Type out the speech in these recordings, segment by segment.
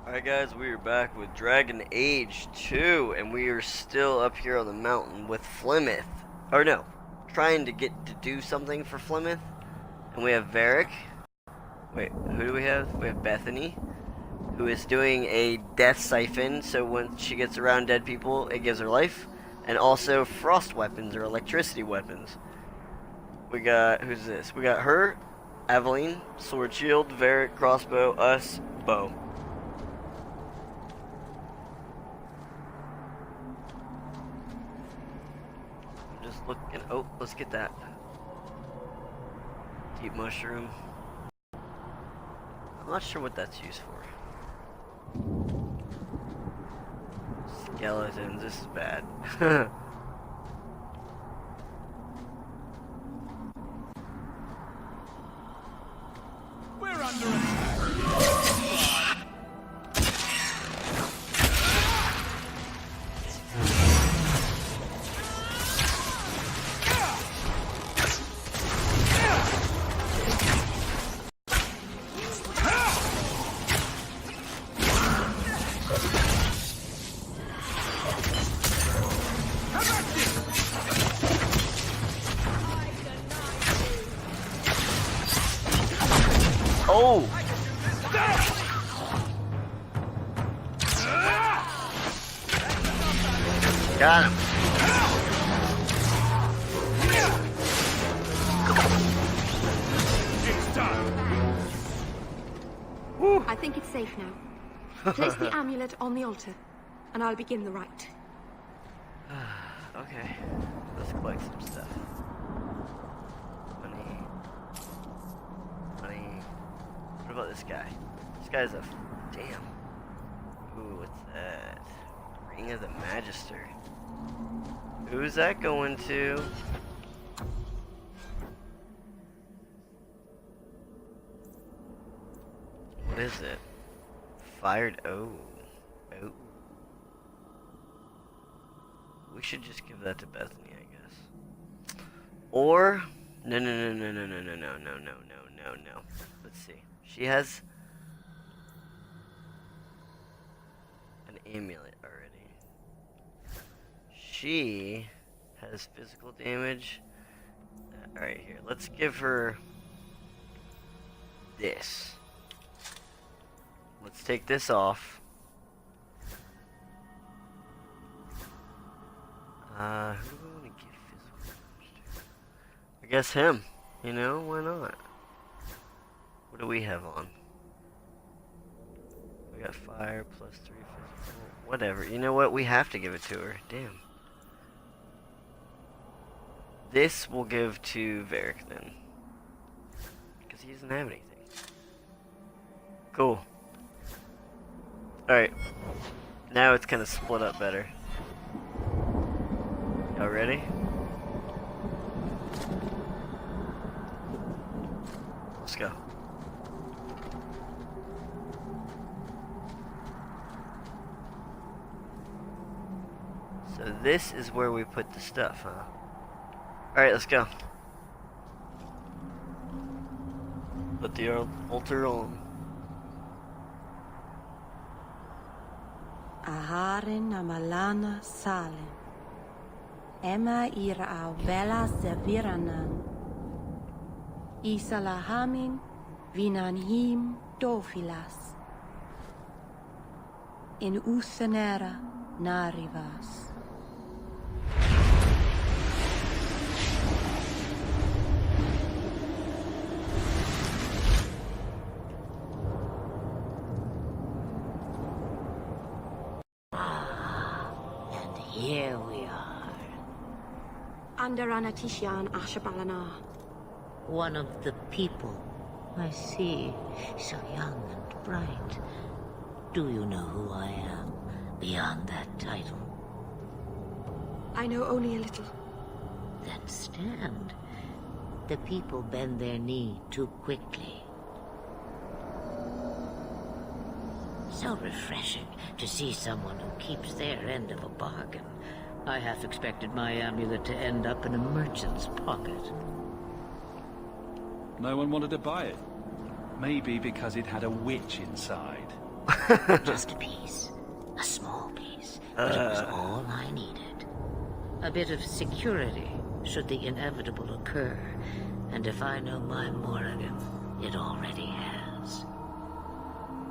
Alright guys, we are back with Dragon Age 2, and we are still up here on the mountain with Flemeth. Or no, trying to get to do something for Flemeth. And we have Varric. Wait, who do we have? We have Bethany, who is doing a death siphon, so when she gets around dead people, it gives her life. And also frost weapons or electricity weapons. We got, who's this? We got her, Aveline, sword shield, Varric, crossbow, us, bow. Just looking. Oh, let's get that deep mushroom. I'm not sure what that's used for. Skeletons. This is bad. We're under attack. Oh! Got him. It's done. Woo. I think it's safe now. Place the amulet on the altar, and I'll begin the rite. Okay, let's collect some stuff. Money. Money. What about this guy? This guy's a... damn. Ooh, what's that? Ring of the Magister. Who's that going to? What is it? Fired... oh. Oh. We should just give that to Bethany, I guess. Or... no. Let's see. She has... an amulet already. She has physical damage. Alright, here. Let's give her... this. Let's take this off. Who do we want to give physical damage to? I guess him. You know, why not? What do we have on? We got fire plus 3 physical. Whatever. You know what? We have to give it to her. Damn. This we'll give to Varric then. Because he doesn't have anything. Cool. Alright. Now it's kind of split up better. Y'all ready? Let's go. So this is where we put the stuff, huh? Alright, let's go. Put the altar on. Aharin amalana salen. Emma ira au vela seviranan. Isalahamin vinanhim dofilas. In usanera narivas. And here we are. Under Anatishan Ashabalana. One of the people. I see. So young and bright. Do you know who I am, beyond that title? I know only a little. Then stand. The people bend their knee too quickly. So refreshing to see someone who keeps their end of a bargain. I half expected my amulet to end up in a merchant's pocket. No one wanted to buy it. Maybe because it had a witch inside. Just a piece. A small piece. But it was all I needed. A bit of security, should the inevitable occur. And if I know my Morrigan, it already has.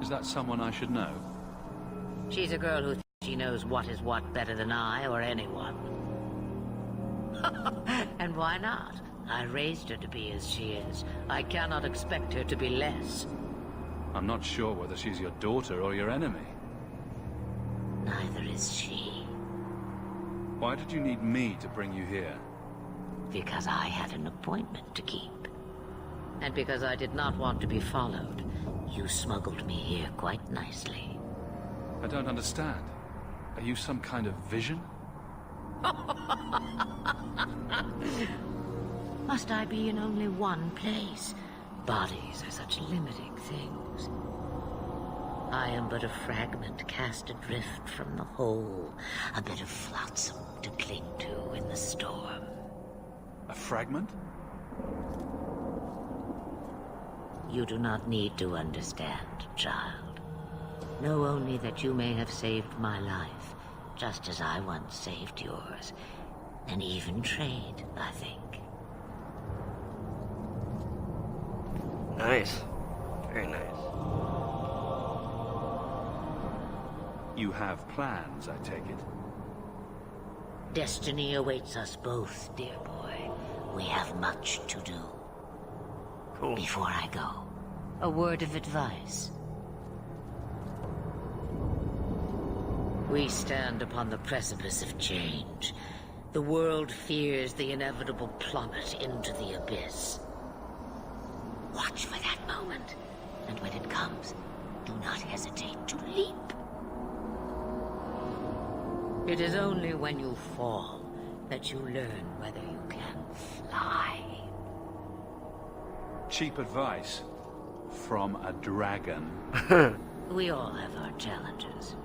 Is that someone I should know? She's a girl who thinks she knows what is what better than I or anyone. And why not? I raised her to be as she is. I cannot expect her to be less. I'm not sure whether she's your daughter or your enemy. Neither is she. Why did you need me to bring you here? Because I had an appointment to keep. And because I did not want to be followed, you smuggled me here quite nicely. I don't understand. Are you some kind of vision? Must I be in only one place? Bodies are such limiting things. I am but a fragment cast adrift from the whole, a bit of flotsam to cling to in the storm. A fragment? You do not need to understand, child. Know only that you may have saved my life, just as I once saved yours. And even trade, I think. Nice. Very nice. You have plans, I take it. Destiny awaits us both, dear boy. We have much to do. Cool. Before I go, a word of advice. We stand upon the precipice of change. The world fears the inevitable plummet into the abyss. Watch for that moment, and when it comes, do not hesitate to leap. It is only when you fall that you learn whether you can fly. Cheap advice from a dragon. We all have our challenges.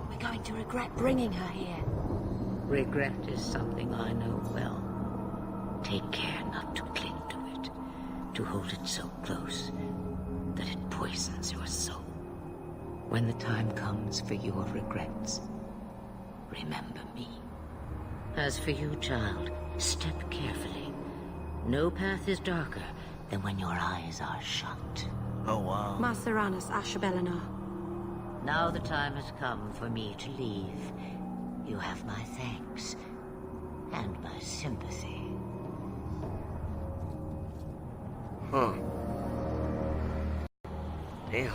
We're going to regret bringing her here. Regret is something I know well. Take care not to cling to it, to hold it so close that it poisons your soul. When the time comes for your regrets, remember me. As for you, child, step carefully. No path is darker than when your eyes are shut. Oh, wow. Maceranus Ashabelinar. Now the time has come for me to leave. You have my thanks and my sympathy. Huh. Damn.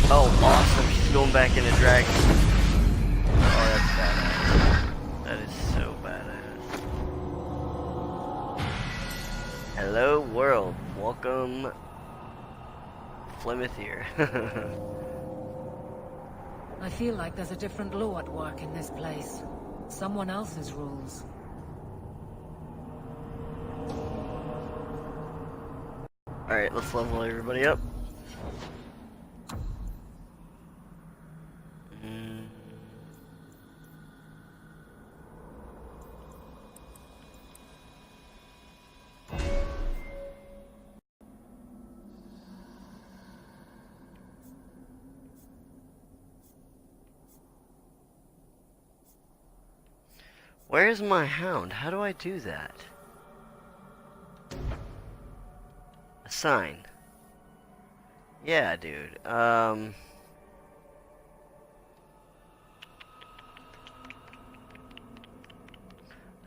Oh, awesome. She's going back into dragon. Oh, that's badass. That is so badass. Hello, world. Welcome, Flemeth here. I feel like there's a different law at work in this place. Someone else's rules. Alright, let's level everybody up. Where's my hound? How do I do that? Assign. Yeah, dude.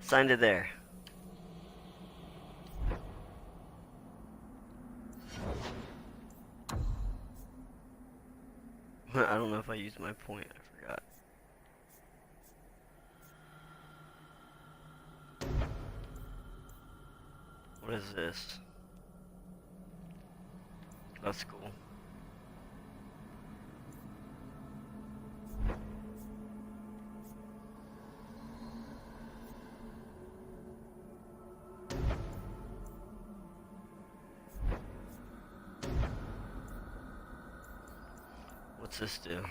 Assign to there. I don't know if I used my point. I forgot. What is this? That's cool. What's this do?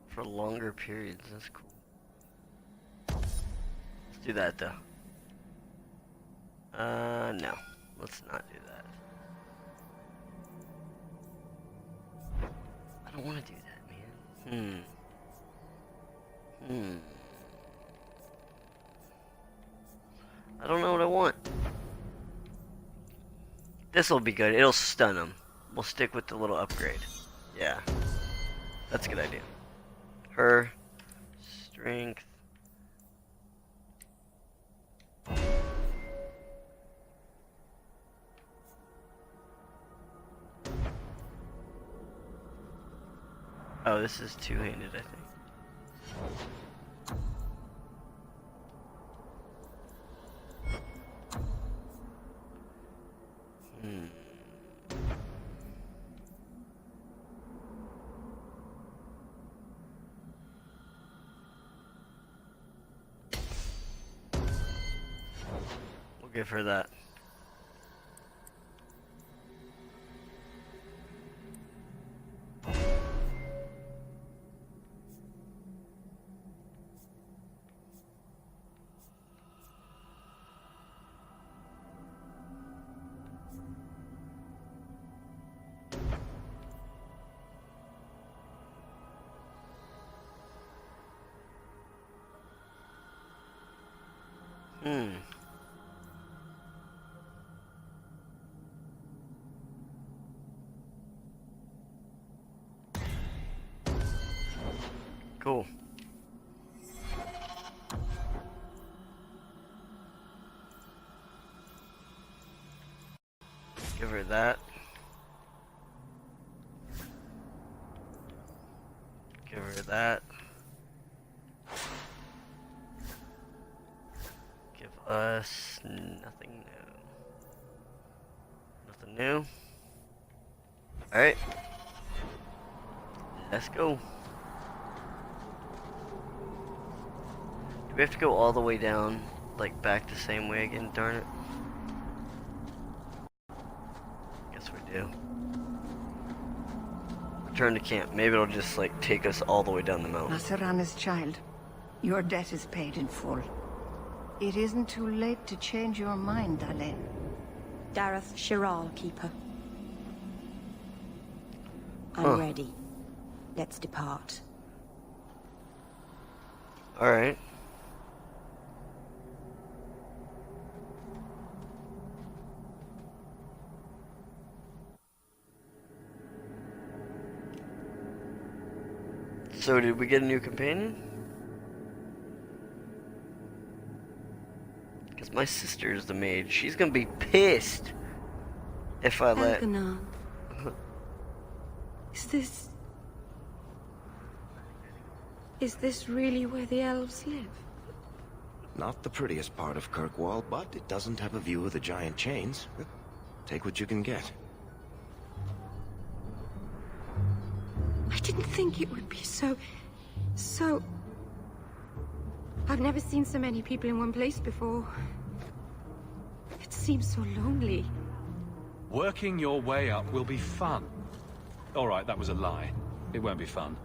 For longer periods, that's cool. Let's do that though. No. Let's not do that. don't want to do that, man. I don't know what I want. This'll be good. It'll stun him. We'll stick with the little upgrade. Yeah. That's a good idea. Her. Strength. Oh, this is two-handed, I think. We'll give her that. Cool. Give her that. Give her that. Give us nothing new. Nothing new. Alright. Let's go. Do we have to go all the way down, like back the same way again? Darn it. Guess we do. Return to camp. Maybe it'll just like take us all the way down the mountain. Nasarana's child, your debt is paid in full. It isn't too late to change your mind, Ale. Dareth Shiral, Keeper. I'm ready. Let's depart. Alright. So did we get a new companion? Because my sister's the maid. She's gonna be pissed if I let... Elganon. Is this really where the elves live? Not the prettiest part of Kirkwall, but it doesn't have a view of the giant chains. Take what you can get. I didn't think it would be so... I've never seen so many people in one place before. It seems so lonely. Working your way up will be fun. Alright, that was a lie. It won't be fun.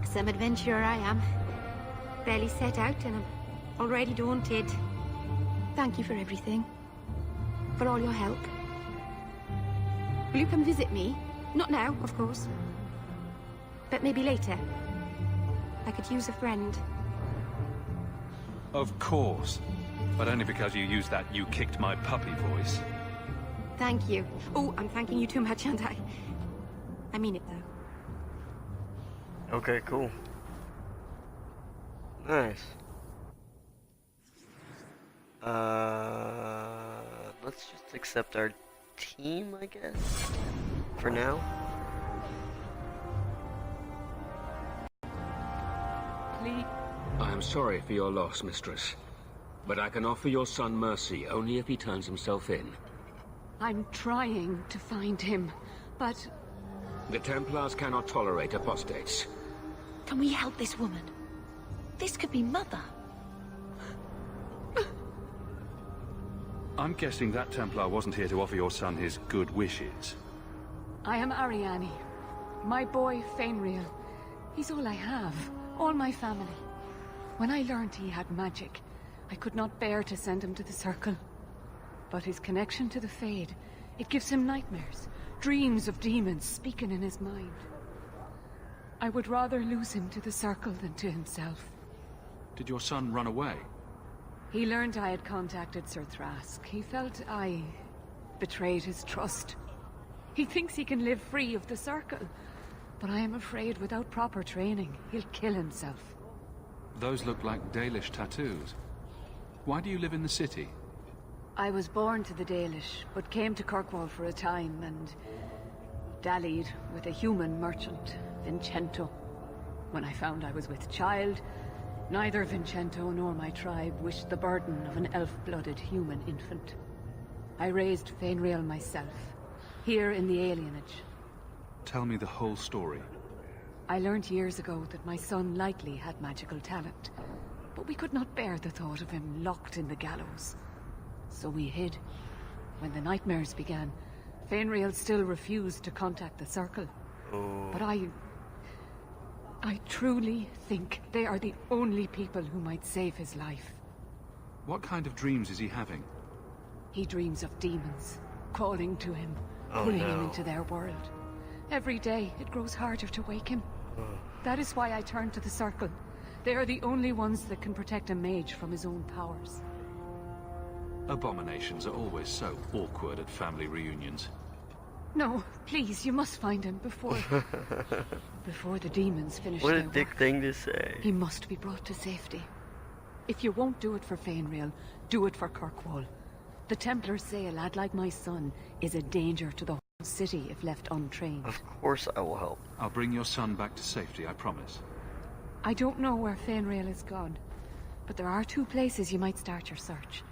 Some adventurer I am. Barely set out and I'm already daunted. Thank you for everything. For all your help. Will you come visit me? Not now, of course. But maybe later. I could use a friend. Of course. But only because you used that "you kicked my puppy" voice. Thank you. Oh, I'm thanking you too much, aren't I? I mean it, though. Okay, cool. Nice. Let's just accept our team, I guess. For now. Please. I am sorry for your loss, mistress. But I can offer your son mercy only if he turns himself in. I'm trying to find him, but... The Templars cannot tolerate apostates. Can we help this woman? This could be Mother. I'm guessing that Templar wasn't here to offer your son his good wishes. I am Ariane. My boy, Fainriel. He's all I have. All my family. When I learned he had magic, I could not bear to send him to the Circle. But his connection to the Fade, it gives him nightmares. Dreams of demons speaking in his mind. I would rather lose him to the Circle than to himself. Did your son run away? He learned I had contacted Sir Thrask. He felt I betrayed his trust. He thinks he can live free of the Circle, but I am afraid without proper training, he'll kill himself. Those look like Dalish tattoos. Why do you live in the city? I was born to the Dalish, but came to Kirkwall for a time and dallied with a human merchant, Vincento. When I found I was with child, neither Vincento nor my tribe wished the burden of an elf-blooded human infant. I raised Fainriel myself, here in the alienage. Tell me the whole story. I learned years ago that my son likely had magical talent, but we could not bear the thought of him locked in the gallows. So we hid. When the nightmares began, Fainriel still refused to contact the Circle. But I truly think they are the only people who might save his life. What kind of dreams is he having? He dreams of demons, calling to him, pulling him into their world. Every day, it grows harder to wake him. That is why I turned to the Circle. They are the only ones that can protect a mage from his own powers. Abominations are always so awkward at family reunions. No, please, you must find him before... before the demons finish What their a dick work. thing to say. He must be brought to safety. If you won't do it for Fainriel, do it for Kirkwall. The Templars say a lad like my son is a danger to the whole city if left untrained. Of course I will help. I'll bring your son back to safety, I promise. I don't know where Fainriel is gone, but there are 2 places you might start your search.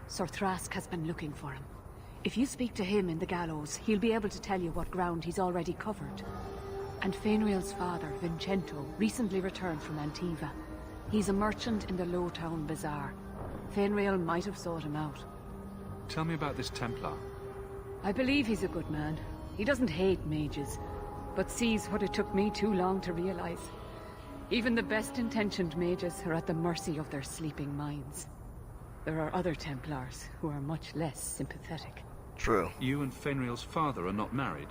Sir Thrask has been looking for him. If you speak to him in the gallows, he'll be able to tell you what ground he's already covered. And Fainriel's father, Vincento, recently returned from Antiva. He's a merchant in the Lowtown Bazaar. Fainriel might have sought him out. Tell me about this Templar. I believe he's a good man. He doesn't hate mages, but sees what it took me too long to realize. Even the best-intentioned mages are at the mercy of their sleeping minds. There are other Templars who are much less sympathetic. True. You and Fainriel's father are not married.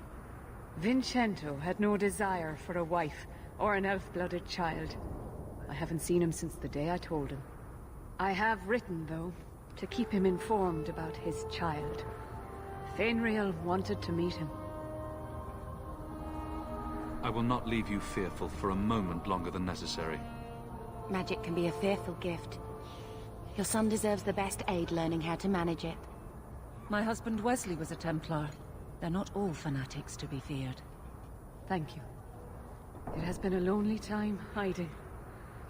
Vincento had no desire for a wife or an elf-blooded child. I haven't seen him since the day I told him. I have written, though, to keep him informed about his child. Fainriel wanted to meet him. I will not leave you fearful for a moment longer than necessary. Magic can be a fearful gift. Your son deserves the best aid learning how to manage it. My husband Wesley was a Templar. They're not all fanatics to be feared. Thank you. It has been a lonely time hiding.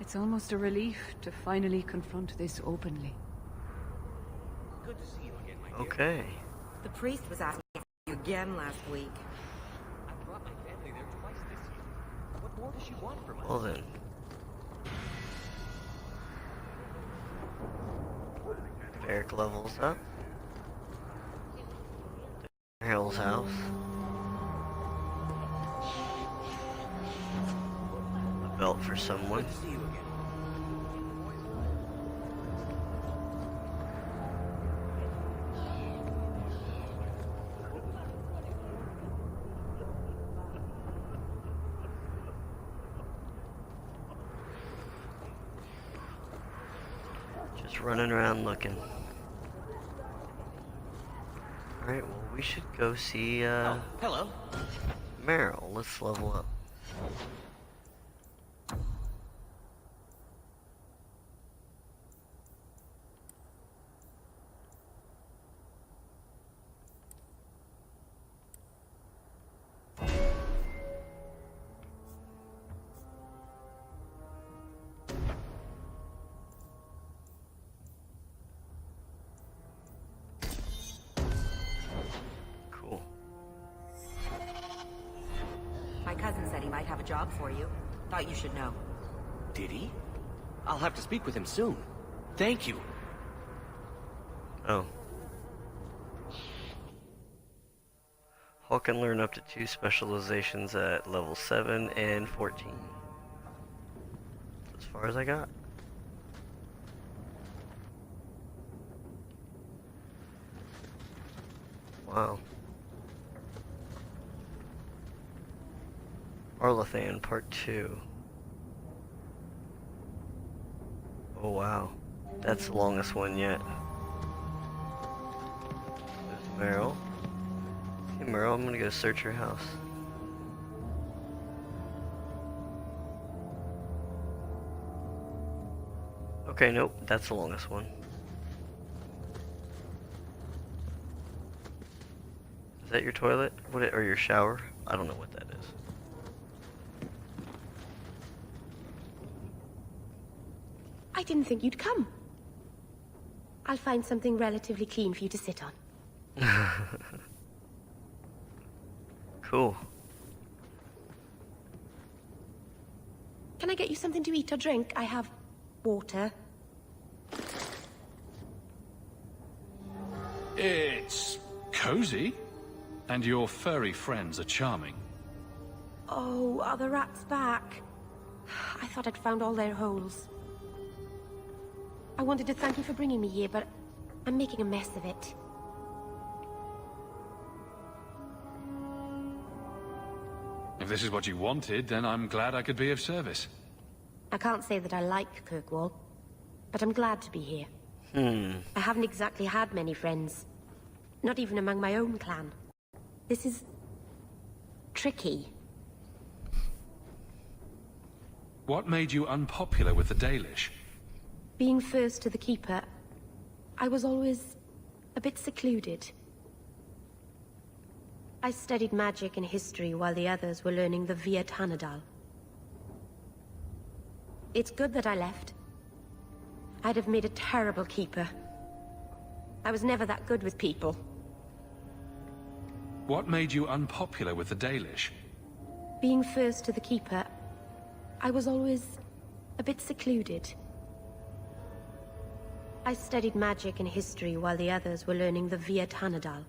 It's almost a relief to finally confront this openly. Good to see you again, my dear. Okay. The priest was asking for you again last week. I brought my family there twice this year. What more does she want from us? Well then. Eric levels up. Harold's house. A belt for someone. Good to see you again. Just running around looking. Alright, well we should go see Hello. Meryl. Let's level up. Cool. My cousin said he might have a job for you. Thought you should know. Did he? I'll have to speak with him soon. Thank you. Oh. Hawk can learn up to 2 specializations at level 7 and 14. That's as far as I got. Wow. Arlathan Part 2. Oh wow, that's the longest one yet. There's Meryl. Hey Meryl, I'm gonna go search your house. Okay, nope, that's the longest one. Is that your toilet? Or your shower? I don't know what that is. I didn't think you'd come. I'll find something relatively clean for you to sit on. Cool. Can I get you something to eat or drink? I have water. It's cozy. And your furry friends are charming. Oh, are the rats back? I thought I'd found all their holes. I wanted to thank you for bringing me here, but I'm making a mess of it. If this is what you wanted, then I'm glad I could be of service. I can't say that I like Kirkwall, but I'm glad to be here. I haven't exactly had many friends. Not even among my own clan. This is tricky. What made you unpopular with the Dalish? Being first to the Keeper, I was always a bit secluded. I studied magic and history while the others were learning the Via Tanadal. It's good that I left. I'd have made a terrible Keeper. I was never that good with people. What made you unpopular with the Dalish? Being first to the Keeper, I was always a bit secluded. I studied magic and history while the others were learning the Via Tanadal.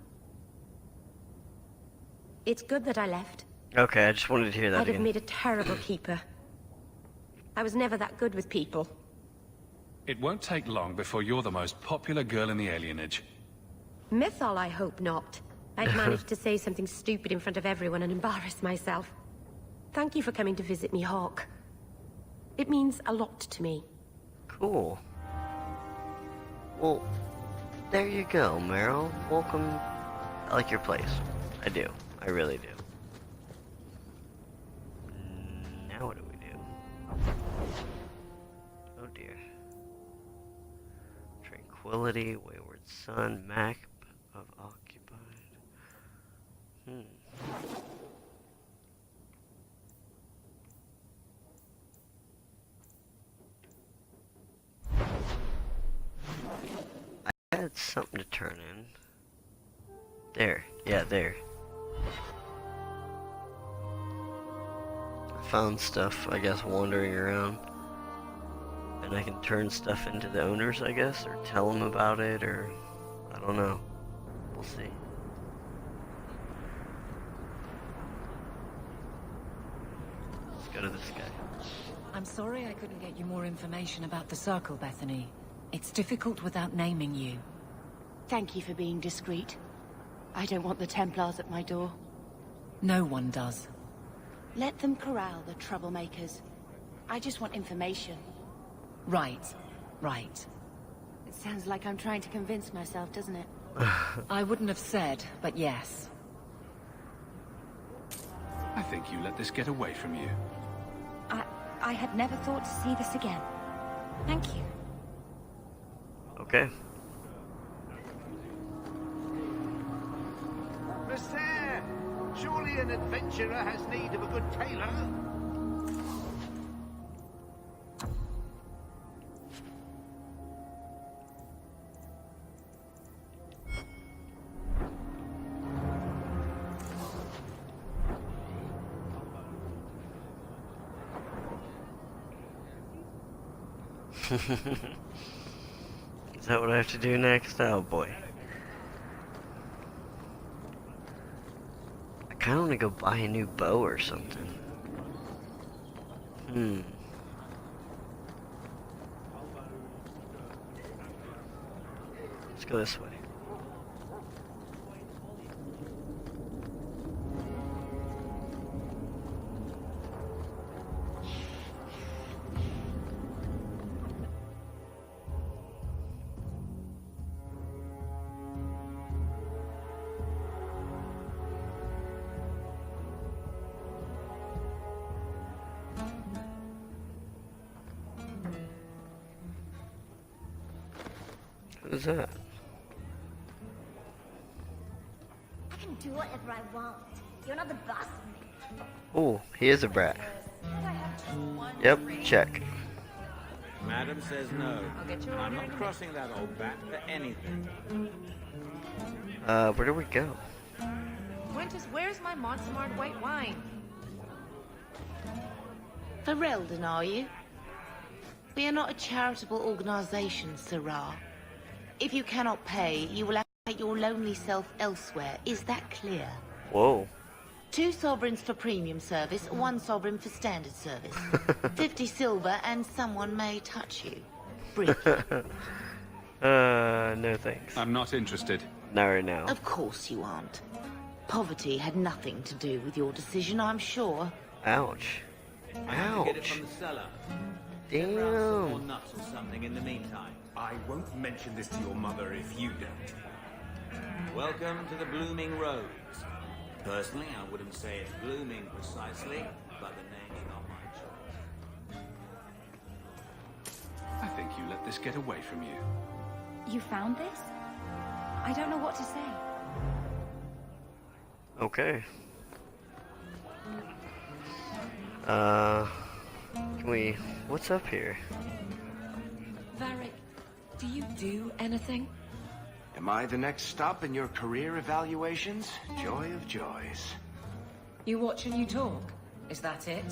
It's good that I left. Okay, I just wanted to hear that I'd have again. made a terrible Keeper. I was never that good with people. It won't take long before you're the most popular girl in the alienage. Mythol, I hope not. I'd managed to say something stupid in front of everyone and embarrass myself. Thank you for coming to visit me, Hawk. It means a lot to me. Cool. Well, there you go, Meryl. Welcome. I like your place. I do. I really do. Now what do we do? Oh dear. Tranquility, Wayward Sun, map of occupied. I had something to turn in. There. Yeah, there. I found stuff, I guess, wandering around. And I can turn stuff into the owners, I guess, or tell them about it, or... I don't know. We'll see. Let's go to this guy. I'm sorry I couldn't get you more information about the Circle, Bethany. It's difficult without naming you. Thank you for being discreet. I don't want the Templars at my door. No one does. Let them corral the troublemakers. I just want information. Right. Right. It sounds like I'm trying to convince myself, doesn't it? I wouldn't have said, but yes. I think you let this get away from you. I had never thought to see this again. Thank you. Okay. Monsieur, surely an adventurer has need of a good tailor. Is that what I have to do next? Oh boy. I kinda wanna go buy a new bow or something. Let's go this way. Who's that? I can do whatever I want. You're not the boss of me. Oh, he is a brat. Yep, check. Madam says no. I'm not crossing that old bat for anything. Where do we go? Quintus, where's my Montsemart white wine? Ferelden, are you? We are not a charitable organisation, Sirrah. If you cannot pay, you will have to take your lonely self elsewhere. Is that clear? Whoa. 2 sovereigns for premium service, 1 sovereign for standard service. 50 silver and someone may touch you. Briefly. No thanks. I'm not interested. Not right now. Of course you aren't. Poverty had nothing to do with your decision, I'm sure. Ouch. I have to get it from the cellar. Damn. Get round some more nuts or something in the meantime. I won't mention this to your mother if you don't. Welcome to the Blooming Rose. Personally, I wouldn't say it's blooming precisely, but the name's not my choice. I think you let this get away from you. You found this? I don't know what to say. Okay. Can we... What's up here? Varric, do you do anything? Am I the next stop in your career evaluations? Joy of joys. You watch and you talk. Is that it?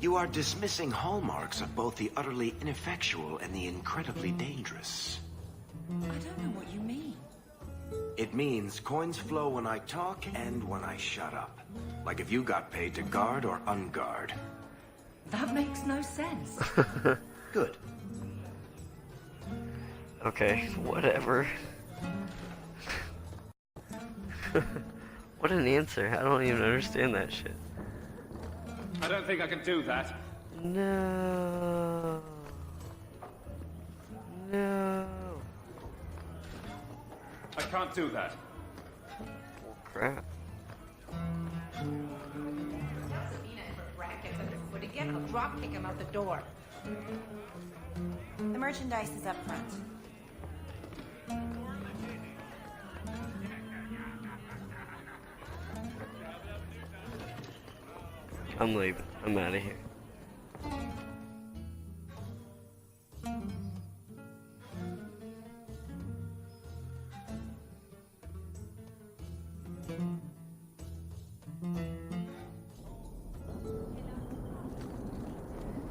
You are dismissing hallmarks of both the utterly ineffectual and the incredibly dangerous. I don't know what you mean. It means coins flow when I talk and when I shut up. Like if you got paid to guard or unguard. That makes no sense. Good. Okay, whatever. What an answer. I don't even understand that shit. I don't think I can do that. No. No. I can't do that. Oh, crap. Again, I'll drop kick him out the door. The merchandise is up front. I'm leaving. I'm out of here.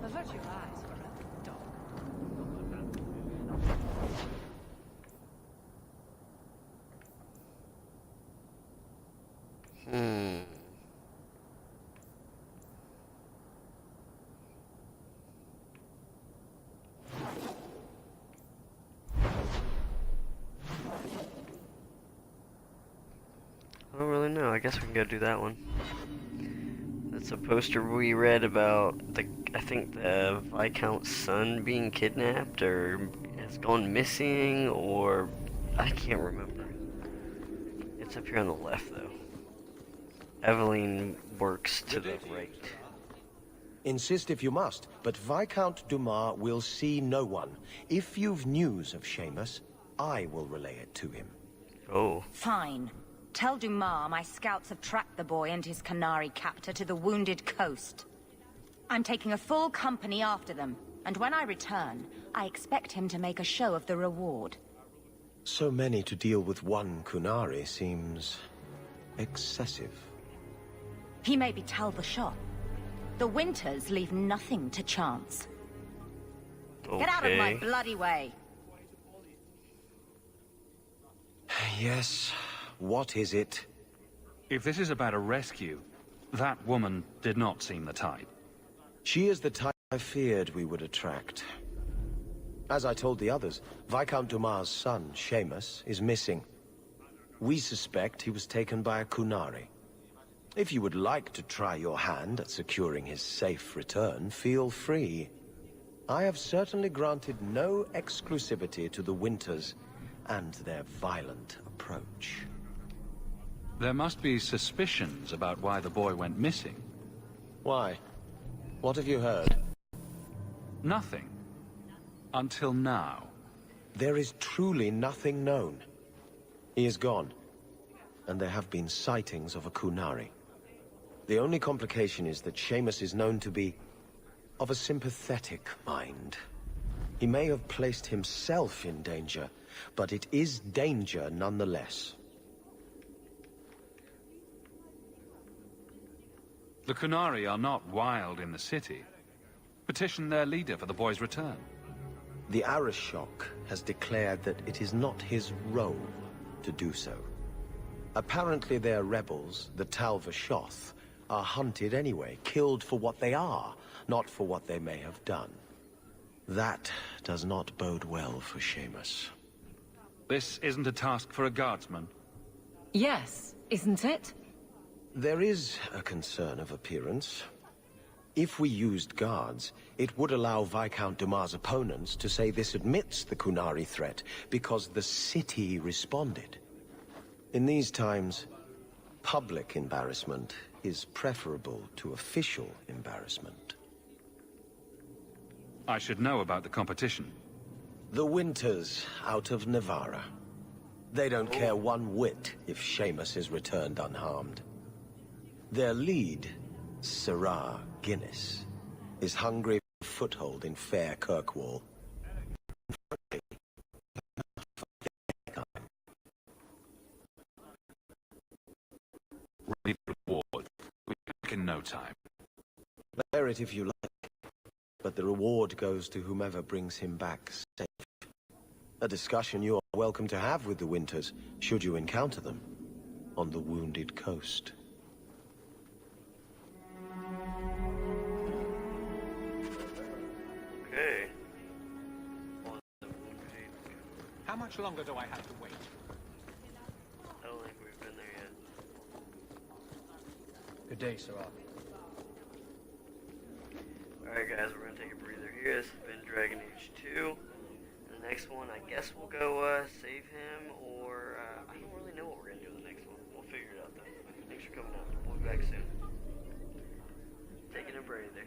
Avert your eyes for a dog. I don't really know. I guess we can go do that one. That's a poster we read about I think the Viscount's son being kidnapped or has gone missing, or I can't remember. It's up here on the left though. Evelyn works to the right. Insist if you must, but Viscount Dumas will see no one. If you've news of Seamus, I will relay it to him. Oh. Fine. Tell Dumas my scouts have tracked the boy and his Canary captor to the Wounded Coast. I'm taking a full company after them, and when I return, I expect him to make a show of the reward. So many to deal with one Kunari seems excessive. He may be Tal the Shot. The Winters leave nothing to chance. Okay. Get out of my bloody way! Yes, what is it? If this is about a rescue, that woman did not seem the type. She is the type I feared we would attract. As I told the others, Viscount Dumas' son, Seamus, is missing. We suspect he was taken by a Kunari. If you would like to try your hand at securing his safe return, feel free. I have certainly granted no exclusivity to the Winters and their violent approach. There must be suspicions about why the boy went missing. Why? What have you heard? Nothing. Until now. There is truly nothing known. He is gone, and there have been sightings of a Kunari. The only complication is that Seamus is known to be of a sympathetic mind. He may have placed himself in danger, but it is danger nonetheless. The Kunari are not wild in the city. Petition their leader for the boy's return. The Arishok has declared that it is not his role to do so. Apparently their rebels, the Talvashoth, are hunted anyway, killed for what they are, not for what they may have done. That does not bode well for Seamus. This isn't a task for a guardsman. Yes, isn't it? There is a concern of appearance. If we used guards, it would allow Viscount Dumas' opponents to say this admits the Kunari threat, because the city responded. In these times, public embarrassment is preferable to official embarrassment. I should know about the competition. The Winters out of Navarra. They don't care one whit if Seamus is returned unharmed. Their lead, Sirrah Guinness, is hungry for a foothold in fair Kirkwall. Ready for reward. We back in no time. Bear it if you like, but the reward goes to whomever brings him back safe. A discussion you are welcome to have with the Winters, should you encounter them, on the Wounded Coast. Okay. How much longer do I have to wait? I don't think we've been there yet. Good day, Sirrah. Alright guys, we're gonna take a breather here. This has been Dragon Age 2. The next one, I guess we'll go save him, or I don't really know what we're gonna do in the next one. We'll figure it out though. Thanks for coming out. We'll be back soon. Taking a breather.